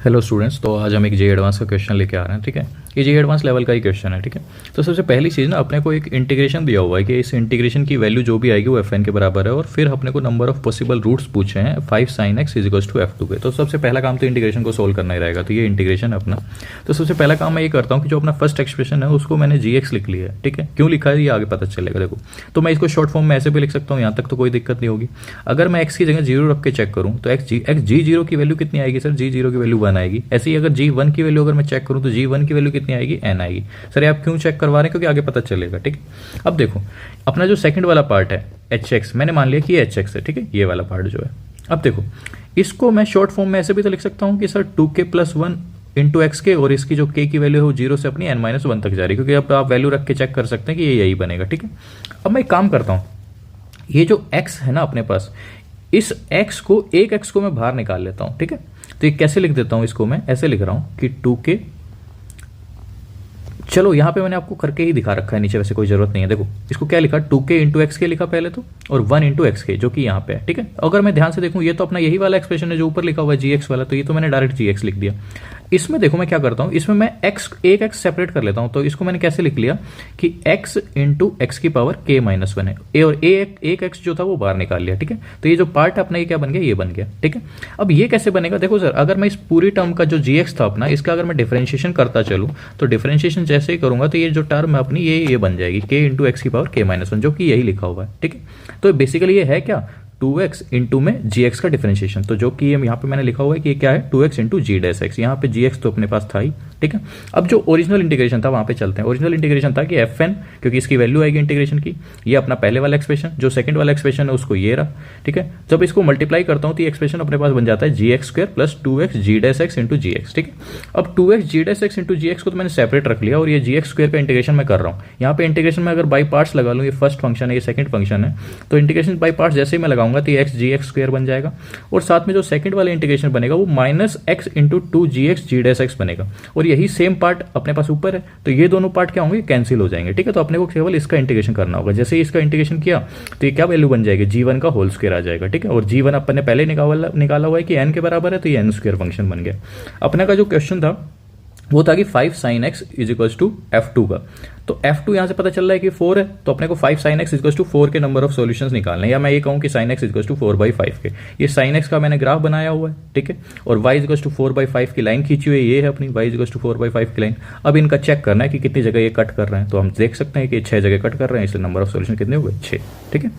Hello students, तो आज हम एक जे एडवांस का क्वेश्चन लेके आ रहे हैं। ठीक है, ये जे एडवांस लेवल का ही क्वेश्चन है। ठीक है, तो सबसे पहली चीज़ ना, अपने को एक इंटीग्रेशन दिया हुआ है कि इस इंटीग्रेशन की वैल्यू जो भी आएगी वो fn के बराबर है, और फिर अपने को नंबर ऑफ पॉसिबल रूट्स पूछे हैं 5 sin x equals to f2 के। तो सबसे पहला काम तो इंटीग्रेशन को सोल्व करना ही रहेगा। तो ये इंटीग्रेशन है अपना। तो सबसे पहला काम मैं ये करता हूँ कि जो अपना फर्स्ट एक्सप्रेशन है उसको मैंने gx लिख लिया है। ठीक है, क्यों लिखा है ये आगे पता चलेगा। देखो, तो मैं इसको शॉर्ट फॉर्म में ऐसे भी लिख सकता हूँ, यहाँ तक तो कोई दिक्कत नहीं होगी। अगर मैं x की जगह 0 रख के चेक करूँ तो g0 की वैल्यू कितनी आएगी सर? g0 की वैल्यू 1 आएगी। ऐसे ही अगर g1 की वैल्यू अगर मैं चेक करूं तो g1 की वैल्यू कितनी आएगी? n आएगी। सर ये आप क्यों चेक करवा रहे हैं? क्योंकि आगे पता चलेगा। ठीक है, अब देखो अपना जो सेकंड वाला पार्ट है hx, मैंने मान लिया कि ये hx है। ठीक है, ये वाला पार्ट जो है, अब देखो इसको मैं शॉर्ट फॉर्म में ऐसे भी तो लिख सकता हूं कि sir 2k plus 1 into x के, और इसकी जो k की वैल्यू है वो 0 से अपनी n-1 तक जा रही है, क्योंकि अब आप वैल्यू रख के चेक कर सकते हैं कि ये यही बनेगा। ठीक है, अब मैं एक काम करता हूँ, ये जो x है ना अपने पास, इस x को, एक x को मैं बाहर निकाल लेता हूं। ठीक है, तो ये कैसे लिख देता हूं, इसको मैं ऐसे लिख रहा हूं कि 2k, चलो यहां पे मैंने आपको करके ही दिखा रखा है, नीचे वैसे कोई जरूरत नहीं है। देखो इसको क्या लिखा, 2k इंटू एक्स के लिखा पहले तो, और 1 इंटू एक्स के जो कि यहाँ पे है। ठीक है, अगर मैं ध्यान से देखूं ये तो अपना यही वाला एक्सप्रेशन है जो ऊपर लिखा हुआ है gx वाला, तो ये तो मैंने डायरेक्ट gx लिख दिया। इसमें देखो मैं क्या करता हूं, इसमें मैं एक x सेपरेट कर लेता हूं। तो इसको मैंने कैसे लिख लिया कि x इंटू एक्स की पावर k-1 है, ए, और एक x जो था वो बाहर निकाल लिया। ठीक है, तो ये जो पार्ट है अपना ये क्या बन गया, ये बन गया। ठीक है, अब ये कैसे बनेगा? देखो सर, अगर मैं इस पूरी टर्म का जो gx था अपना, इसका अगर मैं डिफरेंशिएशन करता चलूं तो डिफरेंशिएशन जैसे ही करूंगा तो ये जो टर्म है अपनी ये बन जाएगी k इंटू एक्स की पावर k-1, जो कि यही लिखा हुआ है। ठीक है, तो बेसिकली ये है क्या, 2x इंटू में gx का डिफरेंशिएशन। तो जो कि यहाँ पे मैंने लिखा हुआ है कि ये क्या है, 2x इंटू जी डैश एक्स। यहाँ पे gx तो अपने पास था ही। ठीक है, अब जो ओरिजिनल इंटीग्रेशन था वहां पे चलते हैं। ओरिजिनल इंटीग्रेशन था कि fn, क्योंकि इसकी वैल्यू आएगी इंटीग्रेशन की, ये अपना पहले वाला एक्सप्रेशन, जो सेकंड वाला एक्सप्रेशन है उसको ये रहा। ठीक है, जब इसको मल्टीप्लाई करता हूँ तो ये एक्सप्रेशन अपने पास बन जाता है gx² प्लस 2x जी डैश एक्स इंटू gx। ठीक है, अब 2x जी डैश एक्स इंटू gx को तो मैंने सेपरेट रख लिया, और ये gx² का इंटीग्रेशन मैं कर रहा हूँ। यहाँ पे इंटीग्रेशन में अगर बाई पार्ट्स लगा लूँ, ये फर्स्ट फंक्शन है, ये सेकंड फंक्शन है, तो इंटीग्रेशन बाई पार्ट्स जैसे ही मैं लगाऊंगा तो ये gx² बन जाएगा, और साथ में जो सेकंड वाला इंटीग्रेशन बनेगा वो माइनस एक्स इंटू 2gx जी डैश एक्स बनेगा, और यही सेम पार्ट अपने पास ऊपर है। तो ये दोनों पार्ट क्या होंगे, कैंसिल हो जाएंगे। ठीक है, तो अपने को केवल इसका इंटीग्रेशन करना होगा। जैसे ही इसका इंटीग्रेशन किया तो ये क्या वैल्यू बन जाएगी, g1 का होल स्क्वायर आ जाएगा। ठीक है, और g1 अपन ने पहले निकाला हुआ है कि n के बराबर है, तो ये n² फंक्शन बन गया। अपने का जो क्वेश्चन था वो था कि 5 sin x equals to f2 का। तो f2 यहाँ से पता चल रहा है कि 4 है, तो अपने को 5 sin x इजिकल्स टू 4 के नंबर ऑफ सॉल्यूशंस निकालने हैं, या मैं ये कहूँ कि sin x इजिकल्स टू 4/5 के। ये sin x का मैंने ग्राफ बनाया हुआ है। ठीक है, और y इजिकल्स टू 4/5 की लाइन खींची हुई है, ये है अपनी y इजिकल्स टू 4/5 की लाइन। अब इनका चेक करना है कि कितनी जगह ये कट कर रहे हैं, तो हम देख सकते हैं कि 6 जगह कट कर रहे हैं, इसलिए नंबर ऑफ सॉल्यूशन कितने हुए, 6। ठीक है।